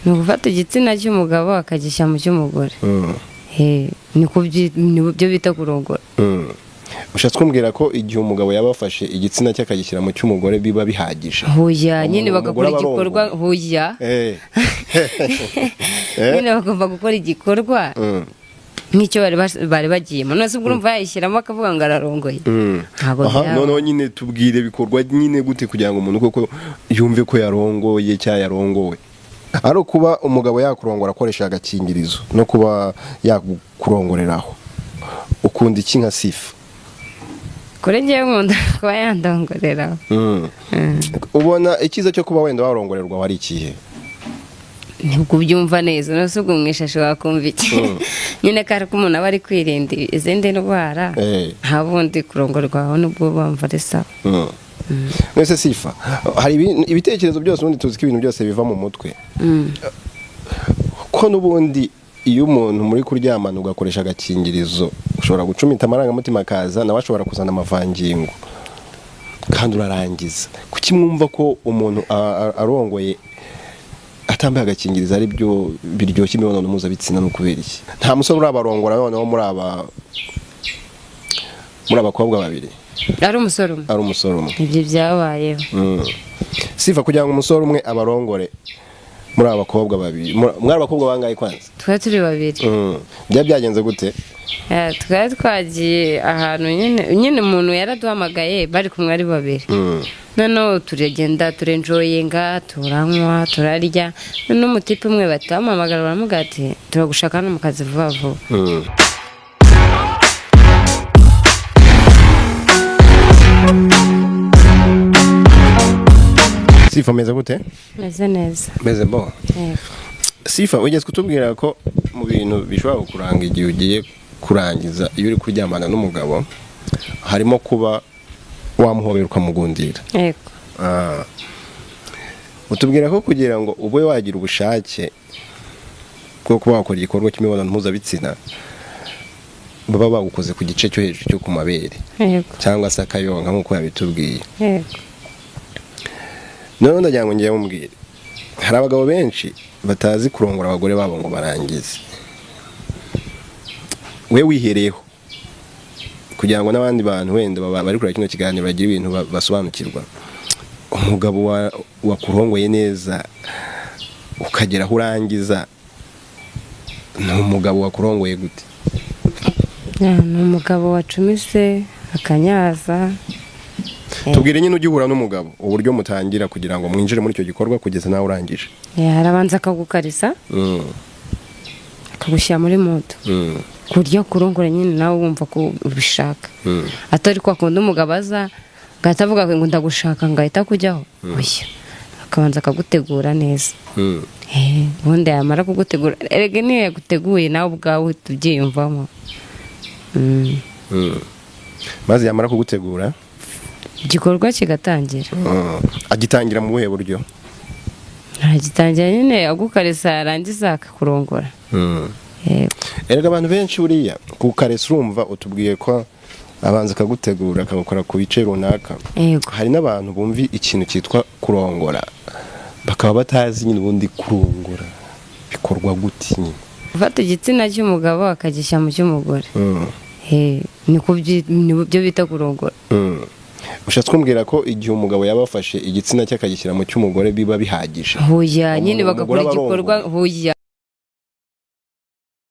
ni ugufata igitsina cy'umugabo akagishyira mu cy'umugore. Nibyo bita kurongora. Ushatse kumbwira ko igihe umugabo yabafashe igitsina cye akagishyira mu cy'umugore biba bihagije? Huya nyine bagakora igikorwa. Huya nyine bagomba gukora igikorwa nk'icyo bari bagiyemo. None se ubwo urumva yayishyiramo akavuga ngo ararongoye? Noneho nyine tubwire bikorwa nyine gute kugira ngo umuntu koko yumve ko yarongoye cyangwa yarongowe. Ari kuba umugabo yakurongora akoresha agakingirizo no kuba yakurongoreraho, ukunda iki nka Sifa? Kuri njyewe nkunda kuba yandongoreraho. Ubona ikiza cyo kuba wenda warongorerwa wari ikihe? Nibwo ubyumva neza, no se ubwo mwishashe wakumva iki? Nyine kare ko umuntu aba ari kwirinda izindi ndwara, nta bundi kurongorwaho nubwo bumva ari sawa. Mwese Sifa, hari ibitekerezo byose ubundi tuzi ko ibintu byose biva mu mutwe. Ko n'ubundi iyo umuntu muri kuryamana ugakoresha agakingirizo ushobora gucumita amarangamutima akaza nawe ashobora kuzana amavangingo kandi urarangiza. Kuki mwumva ko umuntu arongoye atambaye agakingirizo ari byo biryoshye imibonano mpuzabitsina no kubera iki? Nta musore urabarongora noneho muri abakobwa babiri? Ari umusore umwe. Ibyo byabayeho. Sifa, kugira ngo umusore umwe abarongore muri abakobwa babiri, muri abakobwa bangaye kwanza? Twari turi babiri. Byagenze gute? Twari twagiye ahantu nyine umuntu yaraduhamagaye bari kumwe ari babiri. Noneho turagenda turenjoyinga, turanywa, turarya. Noneho umutipe umwe batamuhamagara baramuga ati turagushaka no mu kazi vuba vuba. Sifa, meze gute? Meze neza. Meze bo? Sifa, ugeze kutubwira ko mu bintu bishobora kuranga igihe ugiye kurangiza iyo uri kuryamana n'umugabo harimo kuba wamuhobera ukamugundira. Yego. Utubwira ko kugira ngo ube wagira ubushake bwo kuba wakora igikorwa cy'imibonano mpuzabitsina baba bagukoze ku gice cyo hejuru cyo ku mabere. Yego. Cyangwa se akayonka nk'uko yabitubwiye. Yego. None ndagira ngo ngiye mubwire, hari abagabo benshi batazi kurongora abagore babo ngo barangize. We wihereyeho kugira ngo n'abandi bantu wenda bari kuri kino kiganiro bagira ibintu basobanukirwa. Umugabo wakurongoye neza ukagera aho urangiza, ni umugabo wakurongoye gute? Ni umugabo wacumise akanyaza. Tubwire nyine ugihura n'umugabo uburyo mutangira kugira ngo mwinjire muri icyo gikorwa kugeza nawe urangije. Harabanza akagukarisa, akagushyira muri moto, kurya kurongora nyine nawe wumva ko ubishaka. Atari kwa kundi umugabo aza gahita avuga ngo ndagushaka ngo ahita kujyaho. Oya, akabanza akagutegura neza. Ubundi yamara kugutegura, erega niyo yaguteguye nawe ubwawe uhita ubyiyumvamo. Maze yamara kugutegura igikorwa kigatangira. Agitangira mu buhe buryo? Agitangira nyine agukarisa yarangiza akakurongora. Erega abantu benshi buriya kukaresa urumva utubwiye ko abanza akagutegura akagukora ku bice runaka. Hari n'abantu bumvi ikintu cyitwa kurongora bakaba batazi nyine ubundi kurongora bikorwa gute nyine. Ufata igitsina cy'umugabo akagishyira mu cy'umugore. Nibyo bita kurongora. Ushatse kumbwira ko igihe umugabo yabafashe igitsina cye akagishyira mu cy'umugore biba bihagije? Huya nyine bagakora igikorwa. Huya